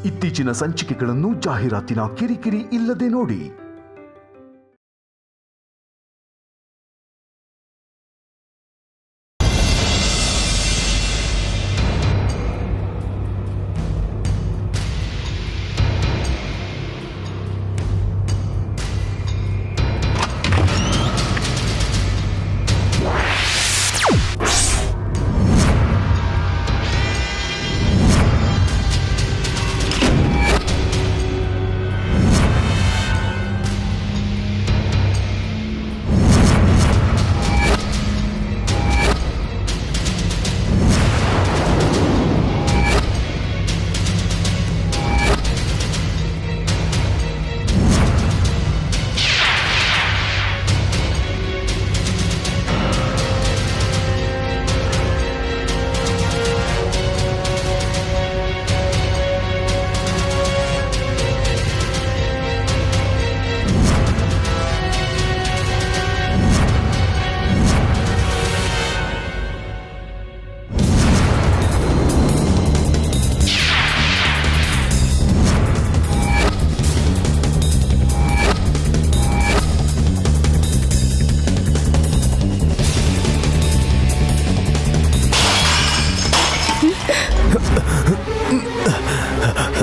ಇತ್ತೀಚಿನ ಸಂಚಿಕೆಗಳನ್ನು ಜಾಹೀರಾತಿನ ಕಿರಿಕಿರಿ ಇಲ್ಲದೆ ನೋಡಿ.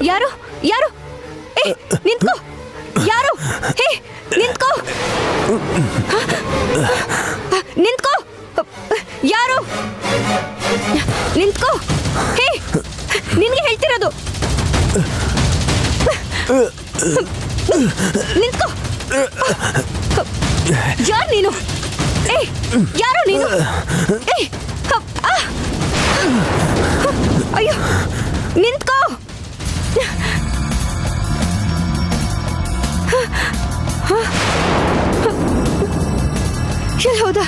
ಯಾರು ಯಾರು ನಿಂತ್ಕೋ ಯಾರು ನಿಂತ್ಕೋ ನಿಂತ್ಕೋ ಯಾರು ನಿಂತ್ಕೋ ನಿನ್ಗೆ ಹೇಳ್ತಿರೋದು ನಿಂತ್ಕೋ ಯಾರು ನೀನು ಯಾರು ನೀನು ಅಯ್ಯೋ ನಿಂತ್ಕೋ ಎಲ್ಲಿ ಹೋದ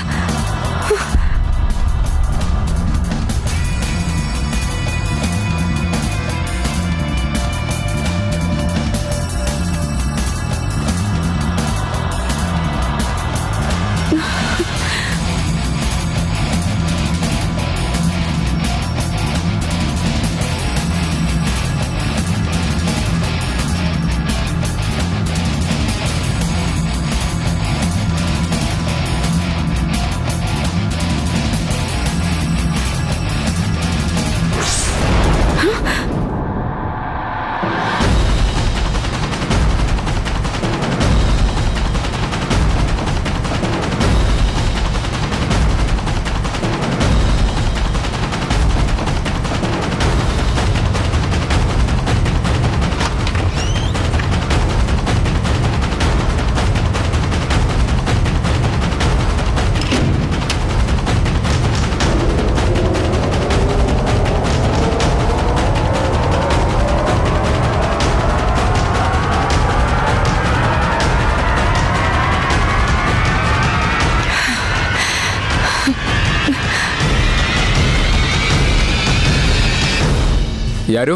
ಯಾರು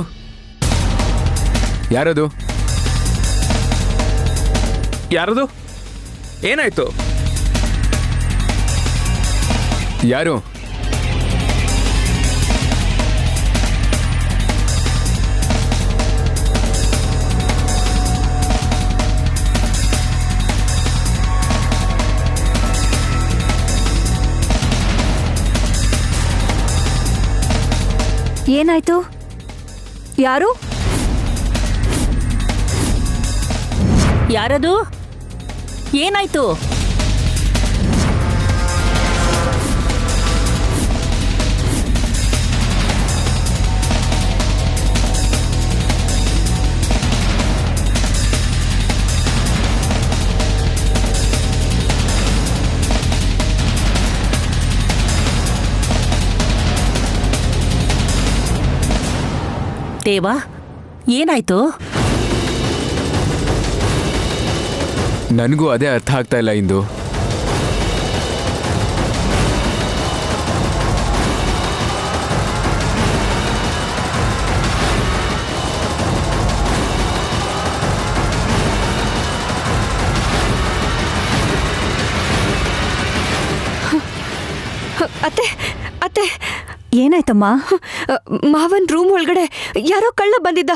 ಯಾರದು ಯಾರದು ಏನಾಯ್ತು ಯಾರು ಏನಾಯ್ತು ಯಾರು ಯಾರದು ಏನಾಯ್ತು ದೇವಾ ಏನಾಯ್ತು ನನಗೂ ಅದೇ ಅರ್ಥ ಆಗ್ತಾ ಇಲ್ಲ ಇಂದು ಅತ್ತೆ ಅತ್ತೆ ಏನಾಯ್ತಮ್ಮ? ಮಾವನ್ ರೂಮ್ ಒಳಗಡೆ ಯಾರೋ ಕಳ್ಳ ಬಂದಿದ್ದ.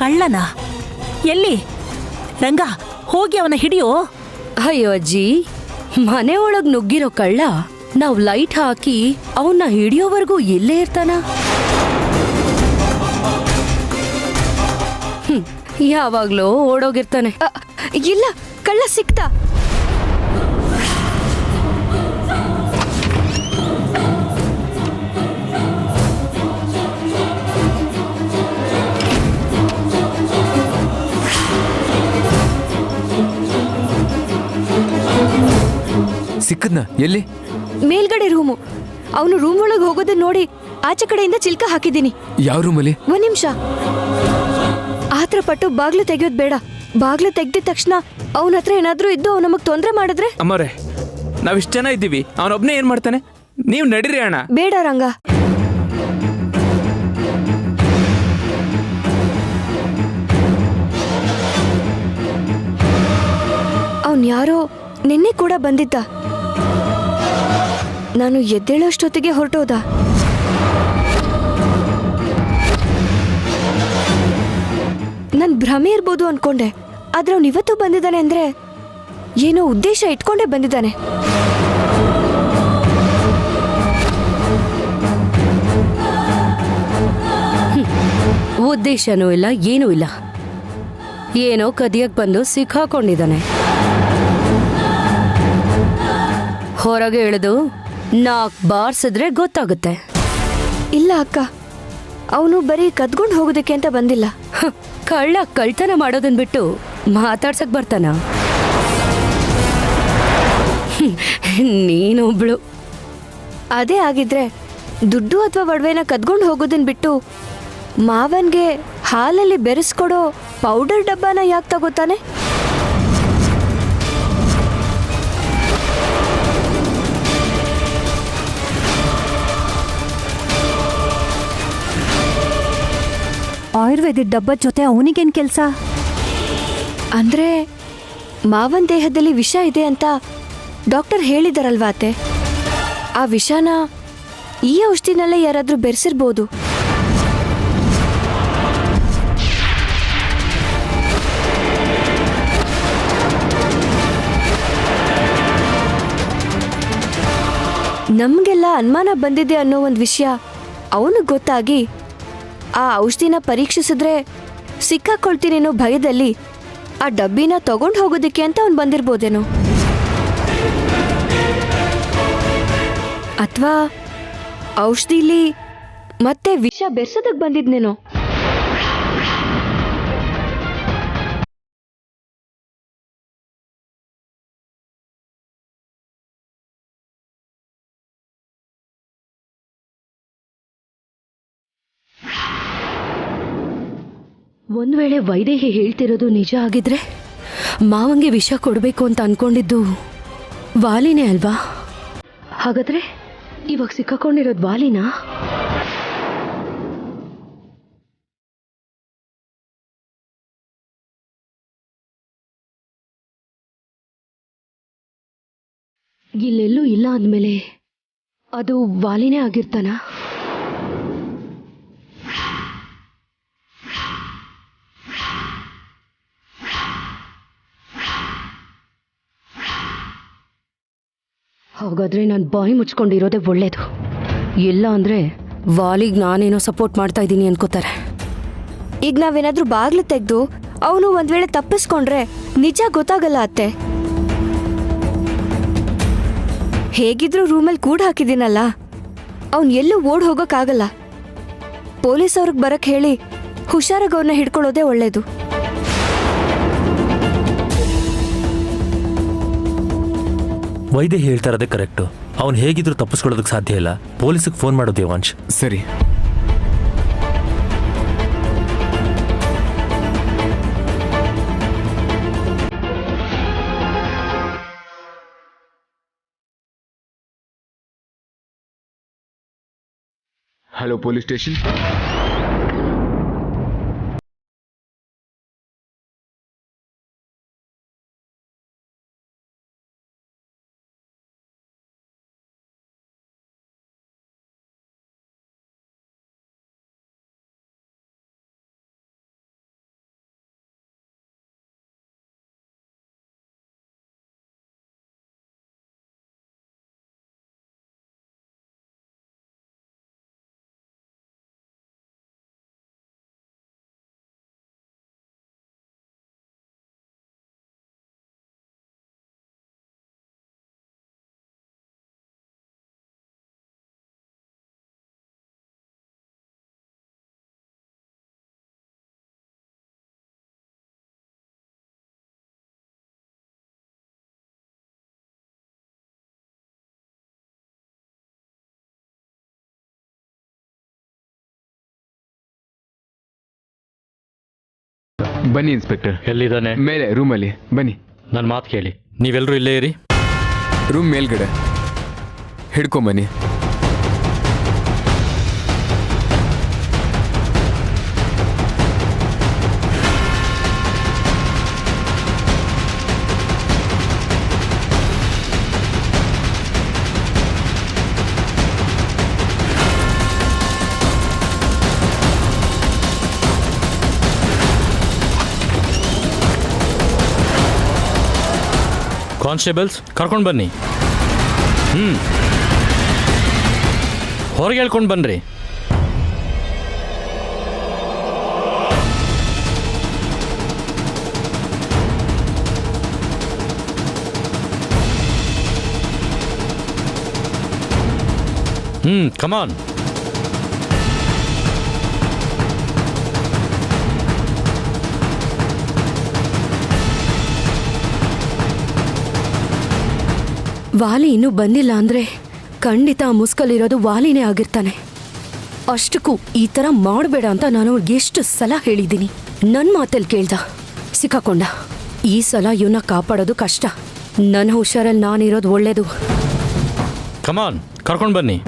ಕಳ್ಳನ ಎಲ್ಲಿ? ರಂಗ, ಹೋಗಿ ಅವನ ಹಿಡಿಯೋ. ಅಯ್ಯೋ ಅಜ್ಜಿ, ಮನೆ ಒಳಗ್ ನುಗ್ಗಿರೋ ಕಳ್ಳ ನಾವ್ ಲೈಟ್ ಹಾಕಿ ಅವನ್ನ ಹಿಡಿಯೋವರೆಗೂ ಇಲ್ಲೇ ಇರ್ತಾನ? ಯಾವಾಗ್ಲೋ ಓಡೋಗಿರ್ತಾನೆ. ಇಲ್ಲ, ಕಳ್ಳ ಸಿಕ್ತ. ಸಿಕ್ಕದ್ನ? ಎಲ್ಲಿ? ಮೇಲ್ಗಡೆ ರೂಮು. ಅವನು ರೂಮ್ ಒಳಗೆ ಹೋಗೋದನ್ನ ನೋಡಿ ಆಚೆ ಕಡೆಯಿಂದ ಚಿಲ್ಕ ಹಾಕಿದ್ದೀನಿ. ಯಾವ ರೂಮಲ್ಲಿ? ಒಂದ್ ನಿಮಿಷ. ಆತ್ರ ಪಟ್ಟು ಬಾಗ್ಲು ತೆಗಿಯೋದ್ ಬೇಡ. ಬಾಗ್ಲು ತೆಗ್ದಿದ ತಕ್ಷಣ ಅವನ ಹತ್ರ ಏನಾದ್ರೂ ಇದ್ದು ನಮಗ್ ತೊಂದ್ರೆ ಮಾಡಿದ್ರೆ? ಅಮ್ಮವ್ರೆ, ನಾವಿಷ್ಟು ಜನ ಇದ್ದೀವಿ, ಅವನೊಬ್ನೇ ಏನ್ ಮಾಡ್ತಾನೆ? ನೀವು ನಡೀರಿ ಅಣ್ಣ. ಬೇಡ ರಂಗ, ಅವನ್ ಯಾರೋ ನಿನ್ನೆ ಕೂಡ ಬಂದಿದ್ದ. ನಾನು ಎದ್ದೇಳೋಷ್ಟೊತ್ತಿಗೆ ಹೊರಟೋದ. ನನ್ ಭ್ರಮೆ ಇರ್ಬೋದು ಅನ್ಕೊಂಡೆ, ಆದ್ರೆ ಅವ್ನು ಇವತ್ತು ಬಂದಿದ್ದಾನೆ ಅಂದ್ರೆ ಏನೋ ಉದ್ದೇಶ ಇಟ್ಕೊಂಡೇ ಬಂದಿದ್ದಾನೆ. ಉದ್ದೇಶನೂ ಇಲ್ಲ, ಏನೂ ಇಲ್ಲ. ಏನೋ ಕದಿಯಕ್ ಬಂದು ಸಿಕ್ಕಾಕೊಂಡಿದ್ದಾನೆ. ಹೊರಗೆ ಇಳಿದು 4 ಬಾರ್ಸಿದ್ರೆ ಗೊತ್ತಾಗುತ್ತೆ. ಇಲ್ಲ ಅಕ್ಕ, ಅವನು ಬರೀ ಕದ್ಕೊಂಡು ಹೋಗೋದಕ್ಕೆ ಅಂತ ಬಂದಿಲ್ಲ. ಕಳ್ಳ ಕಳ್ತನ ಮಾಡೋದನ್ ಬಿಟ್ಟು ಮಾತಾಡ್ಸಕ್ ಬರ್ತಾನ? ನೀನೊಬ್ಳು. ಅದೇ ಆಗಿದ್ರೆ ದುಡ್ಡು ಅಥವಾ ಒಡವೆನ ಕದ್ಕೊಂಡು ಹೋಗೋದನ್ ಬಿಟ್ಟು ಮಾವನ್ಗೆ ಹಾಲಲ್ಲಿ ಬೆರೆಸ್ಕೊಡೋ ಪೌಡರ್ ಡಬ್ಬನ ಯಾಕೆ ತಗೋತಾನೆ? ಆಯುರ್ವೇದಿಕ್ ಡಬ್ಬದ ಜೊತೆ ಅವನಿಗೇನ್ ಕೆಲಸ? ಅಂದ್ರೆ ಮಾವನ್ ದೇಹದಲ್ಲಿ ವಿಷ ಇದೆ ಅಂತ ಡಾಕ್ಟರ್ ಹೇಳಿದಾರಲ್ವಾ ಅತ್ತೆ? ಆ ವಿಷನ ಈ ಔಷಧಿನಲ್ಲೇ ಯಾರಾದ್ರೂ ಬೆರೆಸಿರ್ಬೋದು. ನಮ್ಗೆಲ್ಲ ಅನುಮಾನ ಬಂದಿದೆ ಅನ್ನೋ ಒಂದು ವಿಷಯ ಅವನಿಗೆ ಗೊತ್ತಾಗಿ ಆ ಔಷಧಿನ ಪರೀಕ್ಷಿಸಿದ್ರೆ ಸಿಕ್ಕಾಕೊಳ್ತೀನಿ ಅನ್ನೋ ಭಯದಲ್ಲಿ ಆ ಡಬ್ಬಿನ ತಗೊಂಡು ಹೋಗೋದಕ್ಕೆ ಅಂತ ಅವ್ನು ಬಂದಿರ್ಬೋದೇನೋ. ಅಥವಾ ಔಷಧಿಲಿ ಮತ್ತೆ ವಿಷ ಬೆರ್ಸೋದಕ್ಕೆ ಬಂದಿದ್ನೇನೋ. ಒಂದ್ ವೇಳೆ ವೈದೇಹಿ ಹೇಳ್ತಿರೋದು ನಿಜ ಆಗಿದ್ರೆ ಮಾವಂಗೆ ವಿಷ ಕೊಡಬೇಕು ಅಂತ ಅನ್ಕೊಂಡಿದ್ದು ವಾಲಿನೇ ಅಲ್ವಾ? ಹಾಗಾದ್ರೆ ಇವಾಗ ಸಿಕ್ಕಾಕೊಂಡಿರೋದು ವಾಲಿನಾ? ಇಲ್ಲೆಲ್ಲೂ ಇಲ್ಲ ಅಂದ್ಮೇಲೆ ಅದು ವಾಲಿನೇ ಆಗಿರ್ತಾನ? ಹಾಗಾದ್ರೆ ನಾನು ಬಾಯಿ ಮುಚ್ಕೊಂಡಿರೋದೇ ಒಳ್ಳೇದು. ಇಲ್ಲ ಅಂದ್ರೆ ವಾಲಿಗ್ ನಾನೇನೋ ಸಪೋರ್ಟ್ ಮಾಡ್ತಾ ಇದ್ದೀನಿ ಅನ್ಕೋತಾರೆ. ಈಗ ನಾವೇನಾದ್ರೂ ಬಾಗ್ಲು ತೆಗೆದು ಅವನು ಒಂದ್ ವೇಳೆ ತಪ್ಪಿಸ್ಕೊಂಡ್ರೆ ನಿಜ ಗೊತ್ತಾಗಲ್ಲ ಅತ್ತೆ. ಹೇಗಿದ್ರು ರೂಮಲ್ಲಿ ಕೂಡ ಹಾಕಿದ್ದೀನಲ್ಲ, ಅವನ್ ಎಲ್ಲೂ ಓಡ್ ಹೋಗೋಕ್ಕಾಗಲ್ಲ. ಪೊಲೀಸ್ ಅವ್ರಿಗೆ ಬರಕ್ ಹೇಳಿ ಹುಷಾರಾಗಿ ಅವ್ರನ್ನ ಹಿಡ್ಕೊಳ್ಳೋದೇ ಒಳ್ಳೇದು. ವೈದ್ಯ ಹೇಳ್ತಾ ಇರೋದೇ ಕರೆಕ್ಟು. ಅವ್ನು ಹೇಗಿದ್ರು ತಪ್ಪಿಸ್ಕೊಳ್ಳೋದಕ್ಕೆ ಸಾಧ್ಯ ಇಲ್ಲ. ಪೊಲೀಸಿಗೆ ಫೋನ್ ಮಾಡು ದೇವಾಂಶ್. ಸರಿ. Hello police station. ಬನ್ನಿ ಇನ್ಸ್ಪೆಕ್ಟರ್. ಎಲ್ಲಿದ್ದಾನೆ? ಮೇಲೆ ರೂಮಲ್ಲಿ ಬನ್ನಿ. ನನ್ನ ಮಾತು ಕೇಳಿ, ನೀವೆಲ್ಲರೂ ಇಲ್ಲೇ ಇರಿ. ರೂಮ್ ಮೇಲ್ಗಡೆ ಹಿಡ್ಕೊಂಬನ್ನಿ. ಕಾನ್ಸ್ಟೇಬಲ್ಸ್ ಕರ್ಕೊಂಡು ಬನ್ನಿ. ಹೊರಗೆ ಹೇಳ್ಕೊಂಡು ಬನ್ನಿರಿ. ಕಮಾನ್. ವಾಲಿ ಇನ್ನೂ ಬಂದಿಲ್ಲ ಅಂದ್ರೆ ಖಂಡಿತ ಆ ಮುಸ್ಕಲ್ಲಿರೋದು ವಾಲಿನೇ ಆಗಿರ್ತಾನೆ. ಅಷ್ಟಕ್ಕೂ ಈ ಥರ ಮಾಡಬೇಡ ಅಂತ ನಾನು ಅವ್ರಿಗೆ ಎಷ್ಟು ಸಲ ಹೇಳಿದ್ದೀನಿ. ನನ್ನ ಮಾತಲ್ಲಿ ಕೇಳ್ದ, ಸಿಕ್ಕಾಕೊಂಡ. ಈ ಸಲ ಇವನ್ನ ಕಾಪಾಡೋದು ಕಷ್ಟ. ನನ್ನ ಹುಷಾರಲ್ಲಿ ನಾನಿರೋದು ಒಳ್ಳೇದು. ಕಮಾನ್, ಕರ್ಕೊಂಡು ಬನ್ನಿ.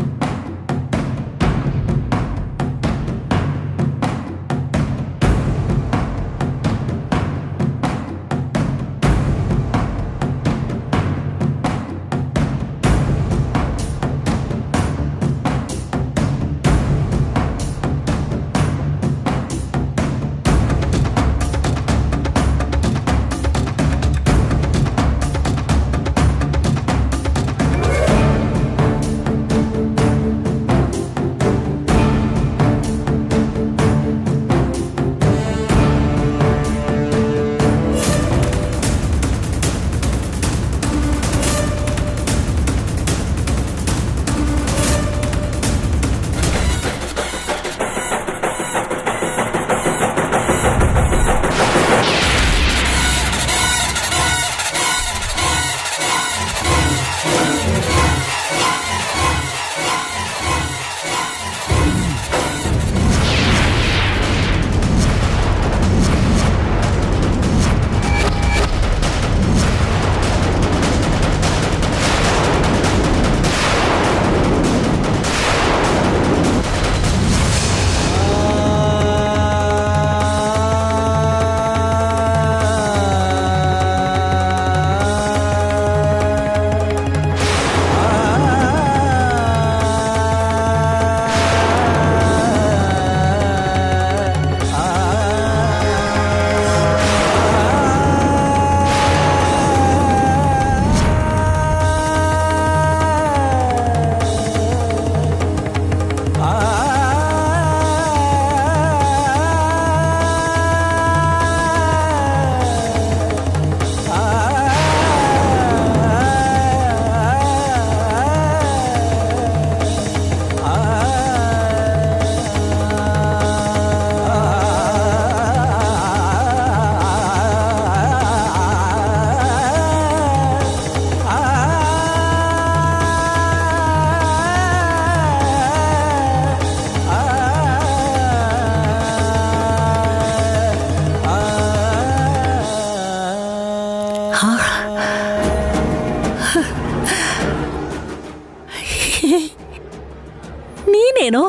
ನೀನೇನೋ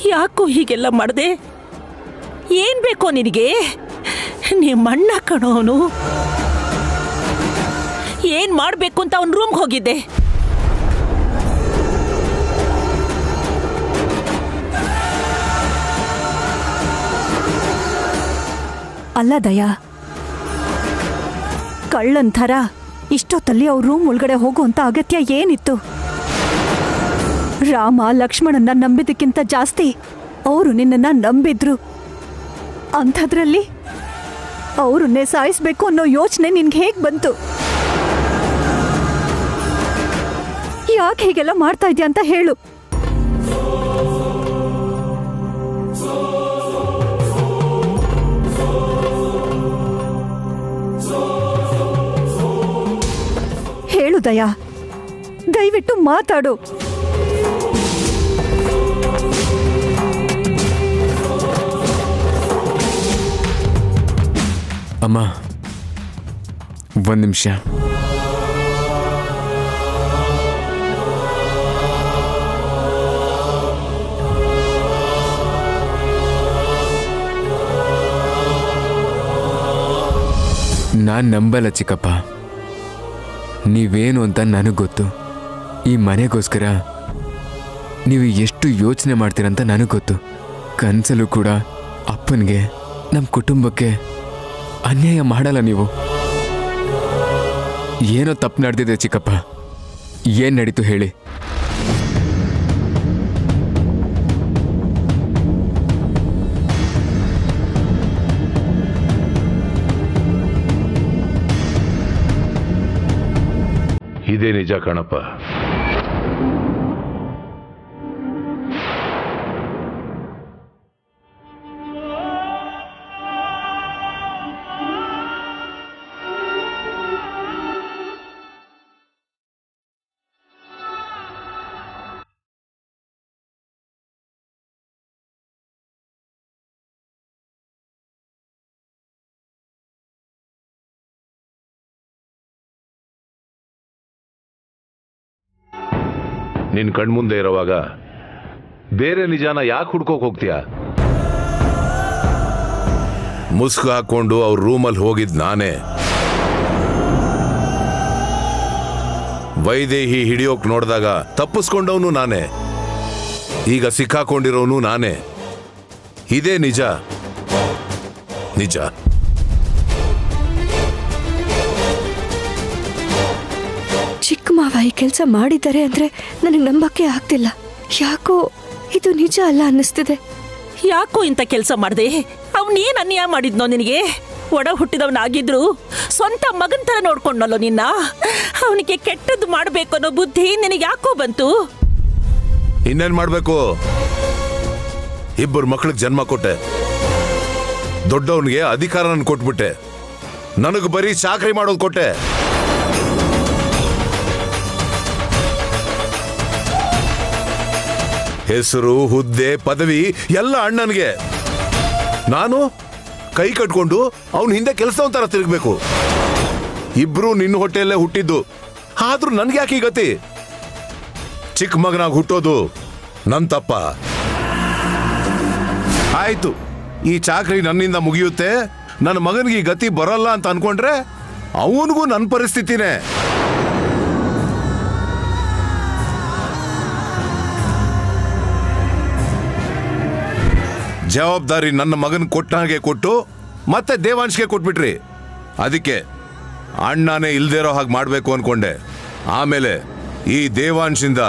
ಯಾಕೋ ಹೀಗೆಲ್ಲ ಮಾಡಿದೆ? ಏನ್ ಬೇಕೋ ನಿನಗೆ? ನಿಮ್ಮಣ್ಣ ಕಣೋನು. ಏನ್ ಮಾಡ್ಬೇಕು ಅಂತ ಅವನ ರೂಮ್ಗೆ ಹೋಗಿದ್ದೆ. ಅಲ್ಲ ದಯಾ, ಕಳ್ಳನ್ ಥರ ಇಷ್ಟೊತ್ತಲ್ಲಿ ಅವ್ರ ರೂಮ್ ಒಳಗಡೆ ಹೋಗುವಂತ ಅಗತ್ಯ ಏನಿತ್ತು? ರಾಮ ಲಕ್ಷ್ಮಣನ್ನ ನಂಬಿದ್ದಕ್ಕಿಂತ ಜಾಸ್ತಿ ಅವರು ನಿನ್ನನ್ನ ನಂಬಿದ್ರು. ಅಂಥದ್ರಲ್ಲಿ ಅವರನ್ನೇ ಸಾಯಿಸ್ಬೇಕು ಅನ್ನೋ ಯೋಚನೆ ನಿನ್ಗೆ ಹೇಗ್ ಬಂತು? ಯಾಕೆ ಹೀಗೆಲ್ಲ ಮಾಡ್ತಾ ಇದ್ಯಾ ಅಂತ ಹೇಳು. ಹೇಳು ದಯಾ, ದಯವಿಟ್ಟು ಮಾತಾಡು. ಅಮ್ಮ, ಒಂದು ನಿಮಿಷ. ನಾನು ನಂಬಲ್ಲ ಚಿಕ್ಕಪ್ಪ. ನೀವೇನು ಅಂತ ನನಗೆ ಗೊತ್ತು. ಈ ಮನೆಗೋಸ್ಕರ ನೀವು ಎಷ್ಟು ಯೋಚನೆ ಮಾಡ್ತೀರಂತ ನನಗೆ ಗೊತ್ತು. ಕನಸಲ್ಲೂ ಕೂಡ ಅಪ್ಪನಿಗೆ, ನಮ್ಮ ಕುಟುಂಬಕ್ಕೆ ಅನ್ಯಾಯ ಮಾಡಲ್ಲ ನೀವು. ಏನೋ ತಪ್ಪು ನಡೆದಿದೆ ಚಿಕ್ಕಪ್ಪ. ಏನು ನಡೀತು ಹೇಳಿ? ಇದೇ ನಿಜ ಕಣಪ್ಪ. ನಿನ್ ಕಣ್ಮುಂದೆ ಇರುವಾಗ ಬೇರೆ ನಿಜಾನ ಯಾಕೆ ಹುಡ್ಕೋಕ್ ಹೋಗ್ತೀಯ? ಮುಸ್ಕು ಹಾಕೊಂಡು ಅವ್ರ ರೂಮಲ್ಲಿ ಹೋಗಿದ್ ನಾನೇ. ವೈದೇಹಿ ಹಿಡಿಯೋಕ್ ನೋಡಿದಾಗ ತಪ್ಪಿಸ್ಕೊಂಡವನು ನಾನೇ. ಈಗ ಸಿಕ್ಕಾಕೊಂಡಿರೋನು ನಾನೇ. ಇದೇ ನಿಜ. ನಿಜ. ಚಿಕ್ಕ ಮಾವ ಈ ಕೆಲಸ ಮಾಡಿದ್ದಾರೆ ಅಂದ್ರೆ ನನಗೆ ನಂಬಕ್ಕೆ ಆಗ್ತಿಲ್ಲ. ಯಾಕೋ ಇದು ನಿಜ ಅಲ್ಲ ಅನ್ನಿಸ್ತಿದೆ. ಯಾಕೋ ಇಂಥ ಕೆಲಸ ಮಾಡ್ದೆ? ಅವನೇನ್ ಅನ್ಯಾಯ ಮಾಡಿದ್ನೋ ನಿನಗೆ? ಒಡ ಹುಟ್ಟಿದವನಾಗಿದ್ರು ಸ್ವಂತ ಮಗನ್ ತರ ನೋಡ್ಕೊಂಡಲ್ಲೋ ನಿನ್ನ. ಅವನಿಗೆ ಕೆಟ್ಟದ್ದು ಮಾಡ್ಬೇಕು ಅನ್ನೋ ಬುದ್ಧಿ ನಿನಗೆ ಯಾಕೋ ಬಂತು? ಇನ್ನೇನ್ ಮಾಡ್ಬೇಕು? ಇಬ್ಬರು ಮಕ್ಳಿಗೆ ಜನ್ಮ ಕೊಟ್ಟೆ. ದೊಡ್ಡವನಿಗೆ ಅಧಿಕಾರನ ಕೊಟ್ಬಿಟ್ಟೆ. ನನಗೆ ಬರೀ ಚಾಕರಿ ಮಾಡೋದು ಕೊಟ್ಟೆ. ಹೆಸರು, ಹುದ್ದೆ, ಪದವಿ ಎಲ್ಲ ಅಣ್ಣನಿಗೆ. ನಾನು ಕೈ ಕಟ್ಕೊಂಡು ಅವನ ಹಿಂದೆ ಕೆಲಸವನ್ ತರ ತಿರುಗಬೇಕು. ಇಬ್ರು ನಿನ್ನ ಹೊಟ್ಟೆಯಲ್ಲೇ ಹುಟ್ಟಿದ್ದು. ಆದ್ರೂ ನನ್ಗೆ ಯಾಕೆ ಈ ಗತಿ? ಚಿಕ್ಕ ಮಗನಾಗಿ ಹುಟ್ಟೋದು ನನ್ ತಪ್ಪ. ಆಯ್ತು, ಈ ಚಾಕರಿ ನನ್ನಿಂದ ಮುಗಿಯುತ್ತೆ, ನನ್ನ ಮಗನಿಗೆ ಈ ಗತಿ ಬರಲ್ಲ ಅಂತ ಅನ್ಕೊಂಡ್ರೆ ಅವನಿಗೂ ನನ್ನ ಪರಿಸ್ಥಿತಿನೇ. ಜವಾಬ್ದಾರಿ ನನ್ನ ಮಗನ ಕೊಟ್ಟಾಗೆ ಕೊಟ್ಟು ಮತ್ತೆ ದೇವಾಂಶ್ಗೆ ಕೊಟ್ಬಿಟ್ರಿ. ಅದಕ್ಕೆ ಅಣ್ಣನೇ ಇಲ್ದಿರೋ ಹಾಗೆ ಮಾಡಬೇಕು ಅನ್ಕೊಂಡೆ. ಆಮೇಲೆ ಈ ದೇವಾಂಶಿಂದ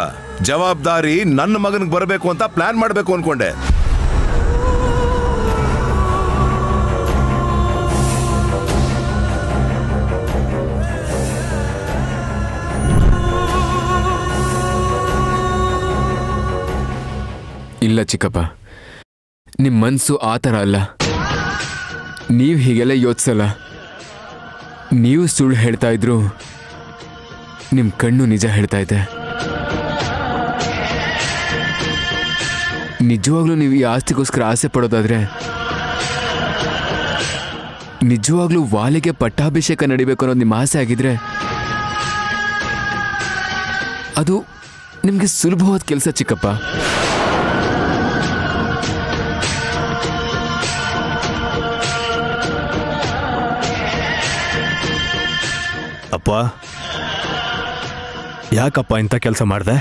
ಜವಾಬ್ದಾರಿ ನನ್ನ ಮಗನಿಗೆ ಬರಬೇಕು ಅಂತ ಪ್ಲಾನ್ ಮಾಡಬೇಕು ಅನ್ಕೊಂಡೆ. ಇಲ್ಲ ಚಿಕ್ಕಪ್ಪ, ನಿಮ್ಮ ಮನಸ್ಸು ಆ ಥರ ಅಲ್ಲ. ನೀವು ಹೀಗೆಲ್ಲ ಯೋಚಿಸಲ್ಲ. ನೀವು ಸುಳ್ಳು ಹೇಳ್ತಾ ಇದ್ರು ನಿಮ್ಮ ಕಣ್ಣು ನಿಜ ಹೇಳ್ತಾ ಇದೆ. ನಿಜವಾಗ್ಲೂ ನೀವು ಈ ಆಸ್ತಿಗೋಸ್ಕರ ಆಸೆ ಪಡೋದಾದ್ರೆ ನಿಜವಾಗ್ಲೂ ವಾಲಿಗೆ ಪಟ್ಟಾಭಿಷೇಕ ನಡಿಬೇಕು ಅನ್ನೋದು ನಿಮ್ಮ ಆಸೆ ಆಗಿದ್ರೆ ಅದು ನಿಮಗೆ ಸುಲಭವಾದ ಕೆಲಸ ಚಿಕ್ಕಪ್ಪ. ಅಪ್ಪ, ಯಾಕಪ್ಪ ಇಂಥ ಕೆಲಸ ಮಾಡಿದೆ?